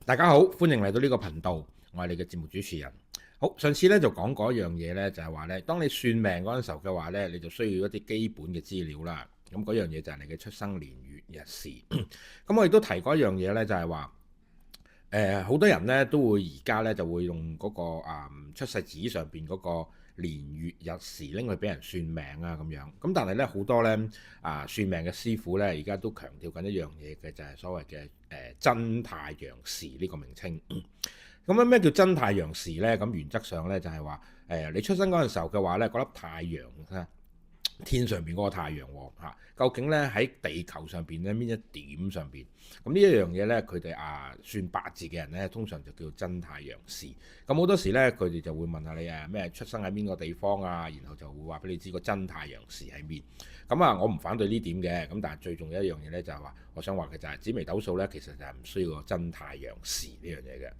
大家好，歡迎嚟到呢個頻道，我係你嘅節目主持人。好，上次咧就講過一樣嘢咧，就係話咧，當你算命嗰陣時候嘅話咧，你就需要一啲基本嘅資料啦。咁嗰樣嘢就係你嘅出生年月日時。咁我亦都提過一樣嘢咧，就係話好多人咧都會而家咧就會用嗰、個出世紙上邊嗰個年月日時拎去俾人算命啊咁樣。咁但係咧好多咧算命嘅師傅咧而家都強調緊一樣嘢嘅，就係所謂嘅真太陽時呢個名稱。咁咧咩叫真太陽時呢？咁原則上咧就係話你出生嗰陣時候嘅話咧，嗰粒太陽咧，天上邊嗰個太陽喎究竟咧喺地球上邊咧邊一點上邊？咁呢一樣嘢咧，佢哋算八字嘅人咧，通常就叫真太陽時。咁好多時咧，佢哋就會問下你咩出生喺邊個地方啊，然後就會話俾你知個真太陽時喺邊。咁我唔反對呢點嘅，咁但係最重要一樣嘢咧就係話，我想話嘅就係紫微斗數咧，其實就係唔需要個真太陽時呢樣嘢嘅。